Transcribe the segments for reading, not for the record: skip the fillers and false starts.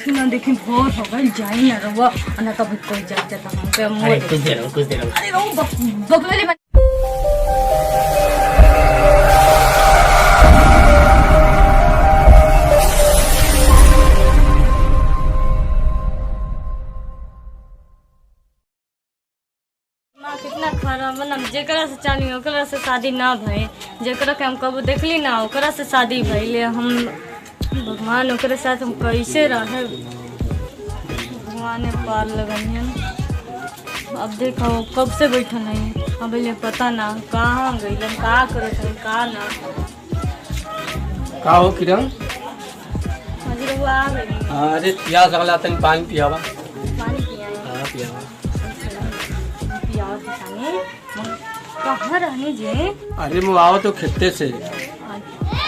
देखी ना देखी भोर हो गई जाई ना रहुआ ना कभी कोई जाता था हम पे मोर कुछ देर अरे वो बगले में कितना खराब मतलब जेकरा से चाहनी ओकरा से शादी ना भई जेकरा के हम कबो देखली ना ओकरा से शादी भइले हम भगवान ओकरे साथ हम कैसे रहे भगवान ने पार लगनियन। अब देखो कब से बैठल नहीं अब ये पता ना कहाँ गइलन का करत हन का ना का हो किरण हाजिर हुआ आ गई। अरे प्यास लगला तनी पानी पियावा। पानी पिया हां पियावा पिया कहाँ रहने जे। अरे मैं आओ तो खेते से।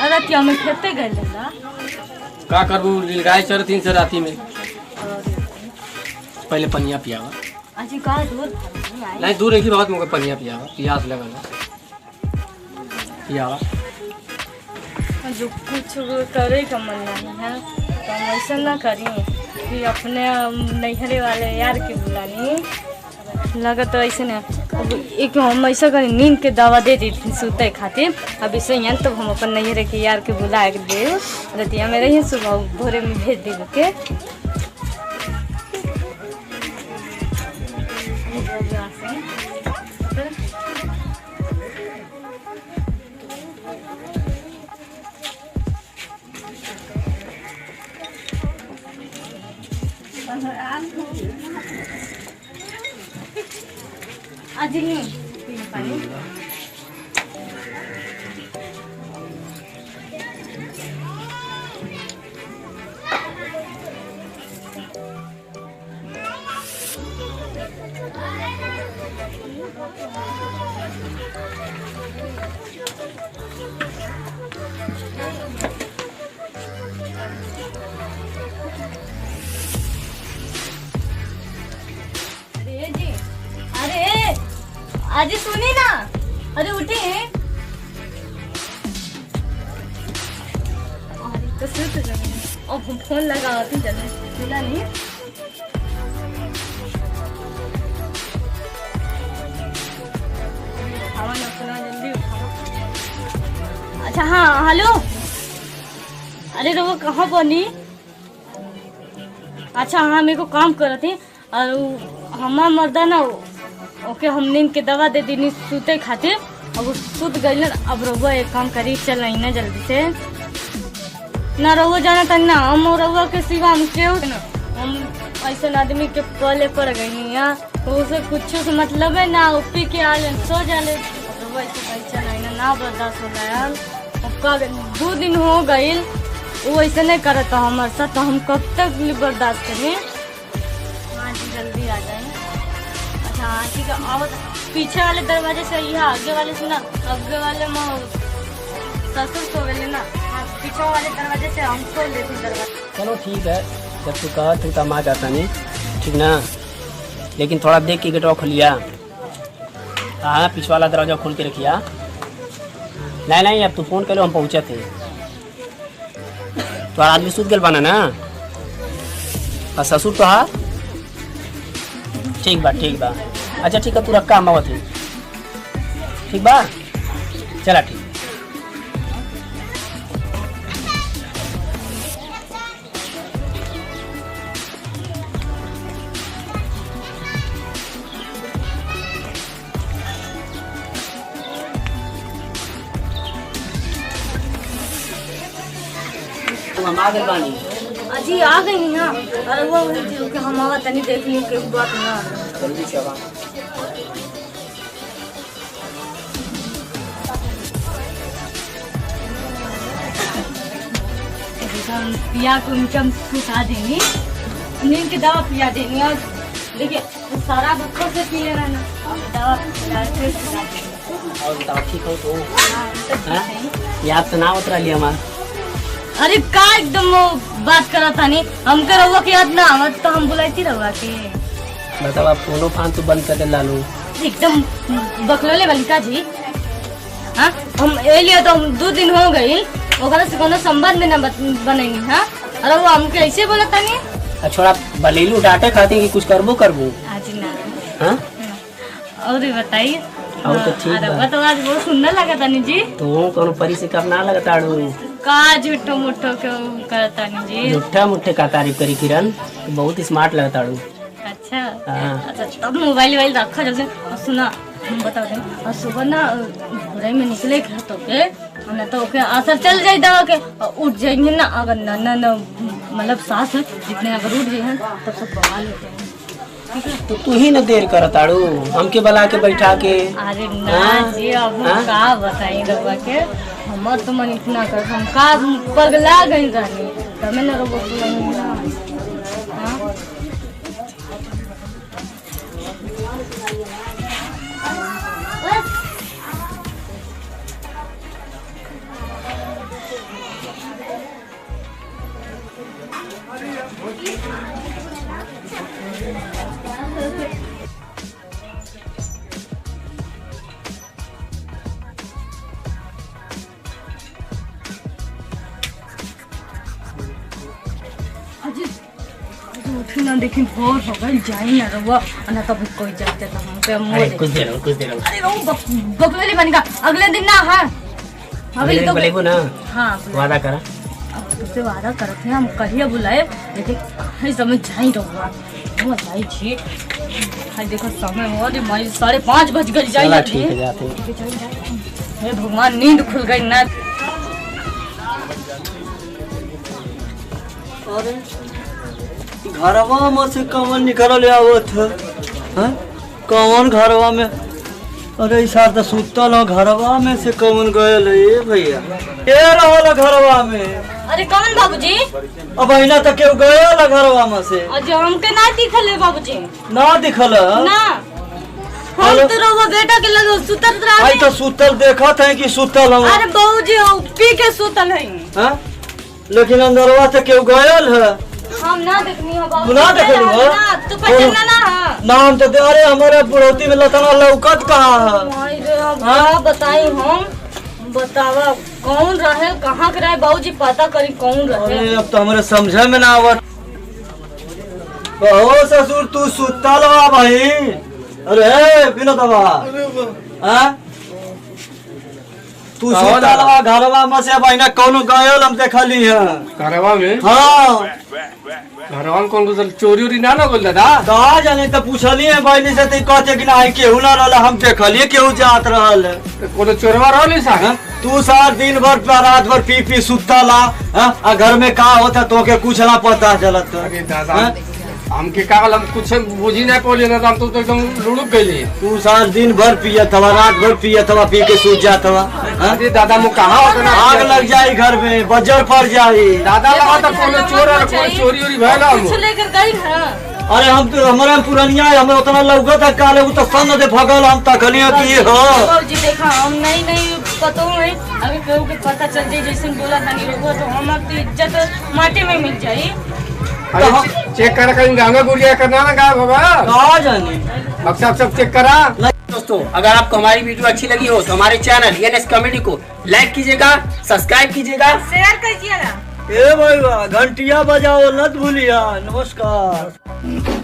अरे क्या मैं खेते गए ना का करबू गाय चर 3 से राती में पहले पनिया पियावा। आज का दूध नहीं दूर रखी बहुत मुझे पनिया पियावा प्यास लगला पियावा। जो कुछ करे का मन नहीं है तो हम ऐसा ना करी कि अपने नैहरे वाले यार के बुलानी लगा तो ऐसे ना अब एक हम ऐसा करी नींद के दवा दे दी थी सूते खातिर अब इसे यहाँ तो हम अपन नैहरे के यार के बुला के दे रतिया में रही सुबह भोरे में भेज दे के आज नहीं पानी अरे सुनी ना अरे उठे अरे तो सुत जाए अब हम फोन लगाती जल्दी मिला नहीं खावा ना सुना जल्दी अच्छा हाँ हेलो अरे तो वो कहाँ बनी अच्छा हाँ मेरे को काम कर रहे थे और हमारा मर्दा ना ओके हम नींद के दवा दे दी सूते खातिर अब वो सूत गई अब रहुआ एक काम करी चल रही ना जल्दी से ना रहुआ जाना था ना हम रहुआ के सिवा हम क्यों ना हम ऐसे आदमी के पले पड़ गई यहाँ तो उसे कुछ से मतलब है ना पी के आ सो जाले रहुआ ऐसे चल रही ना बर्दाश्त हो यार 2 दिन हो गई वो ऐसे नहीं करता हमारे साथ तो हम कब तक बर्दाश्त करें। हाँ जी जल्दी आ जाए। हाँ ठीक है और पीछे वाले दरवाजे से यहाँ आगे वाले से ना आगे वाले में ससुर सो गए ना पीछे वाले दरवाजे से हम खोल देते दरवाजा। चलो ठीक है जब तू कहा तू तब आ जाता नहीं ठीक ना लेकिन थोड़ा देख के गेटवा खोलिया। हाँ पीछे वाला दरवाजा खोल के रखिया। नहीं अब तू फोन कर लो हम पहुँचे थे तो आदमी सूत गल बना ना और ससुर तो हाँ ठीक बा अच्छा ठीक है तू रखा हम आवत है ठीक बा चला ठीक। हम आ गए बानी अजी आ गई ना अरे वो कि हम आवा तनी देख ली के बात ना जल्दी से आवा। पिया को इनकम सुखा देंगी नींद की दवा पिया देंगी और देखिए सारा बच्चों से पी लेना ना दवा पिला के सुखा देंगे और बताओ ठीक हो तो याद तो ना उतरा लिया हमारा। अरे का एकदम वो बात करा था नहीं हम कर रहुआ की याद ना आवत तो हम बुलाती रहुआ के मतलब आप फोनो फान तो बंद कर दे लालू एकदम बकलोले बलिका जी। हाँ हम ए लिए तो 2 दिन हो गई ओकरा से कोनो संबंध में ना बनेंगे। हाँ अरे वो हमके ऐसे बोला था नहीं छोड़ा बलेलू डांटे खाती कि कुछ करबो करबो। आज ना हाँ और ये बताइए। और तो ठीक अरे बा। वो तो आज बहुत सुंदर लगा था जी। तो कोनो परी से कब ना लगता का झूठो मुठो क्यों करता नहीं जी। झूठा मुठ्ठे का तारीफ करी किरण, तो बहुत स्मार्ट लगता। अच्छा हाँ। अच्छा तब मोबाइल वाइल रखा जल्दी। और सुना हम बता दें, और सुबह ना घोड़े में निकले घर तो के ना तो के असर चल जाए दवा के और उठ जाएंगे ना। अगर न मतलब सास जितने अगर उठ जाए तब सब बवाल हो जाएंगे। तो तू ही न देर कर ताड़ू, हमके बुला के बैठा के। अरे ना जी अब हम का बताई रहुआ के हमर तो मन इतना कर हम का पगला गई रहनी तब मैं न रहुआ ना देखी भोर हो गई जाई ना रहुआ ना कभी कोई जाते तो हम पे मोर कुछ देर अरे वो बकलेली बनेगा अगले दिन ना। हाँ अगले दिन बोलेगो ना। हाँ वादा करा। अब तुझसे वादा करते हैं हम कहिए बुलाए लेकिन कहीं समझ जाई रहुआ हम जाई छी। हाय देखो समय हो रे भाई 5:30 बज गई जाई ना। ठीक है जाते। हे भगवान नींद खुल गई ना। अरे घरवा में से कौन निकल आवत है? कौन घरवा में? अरे इस तो सुतल हो घरवा में से कौन गयल है भैया? के रहल घरवा में? अरे कौन बाबूजी? अब अहिना तक केहू गयल घरवा में से? अजय हमके ना दिखल है बाबूजी। ना दिखल ना हम तो रहुआ बेटा के लगे सुतल रहा। आई तो सुतल देखत है कि सुतल हम। अरे बाबूजी पी के सुतल है। हां लेकिन अंदरवा से केहू गयल है? हम ना देखनी हो बाबू। तू ना देखलू हो? ना तू पहचाना ना है। नाम तो अरे हमारे बुढ़ौती में लतना लौकत कहाँ है? भाई रे अब क्या बताई हम बतावा कौन रहे कहाँ के रहे बाबूजी पता करी कौन रहे। अरे अब तो हमारे समझे में ना आवत। ओ ससुर तू सुतल बा भाई? अरे बिना दवा हाँ तू सुतल बा घरवा में से भाई ना कौनो गयल हम देखली है घरवा में। हाँ घरवा में कौन को चोरी उरी ना बोल दादा? कहा जाने तो पूछली है भाई से तो कहते कि ना केहू ना रहल हम देखलिए केहू जात रहल है। कोनो चोरवा रहली सा? तू सार दिन भर रात भर पी पी सुतला आ घर में का होता तो के कुछ ना पता चलत। अरे दादा हमके कागल हम कुछ बुझी नहीं पौली ना हम तो एकदम लुढ़क गईली। तू सार दिन भर पियत हवा रात भर पियत हवा पी के सूत जात हवा। अरे दादा मु कहाँ होता ना आग लग जाई घर में बजर पड़ जाई। दादा लगा तो कोनो चोर और कोई चोरी उरी भैला हम। कुछ लेकर गई है। अरे हम तो हमारे पुरनिया है हमें उतना लौकत है काले वो तो सन दे भगल हम तकलिए कि हो। बाबूजी देखा हम नहीं पता है अभी केहू के पता चल जाए जैसे बोला था नहीं रहुआ तो हम आपकी इज्जत माटी में मिल जाई। अरे चेक कर कहीं गांगा गुड़िया करना ना गायब होगा। कहा जाने अब सब चेक करा। दोस्तों अगर आपको हमारी वीडियो अच्छी लगी हो तो हमारे चैनल एनएस कॉमेडी को लाइक कीजिएगा, सब्सक्राइब कीजिएगा, शेयर कीजिएगा। ए भाई घंटिया बजाओ मत भूलिया। नमस्कार।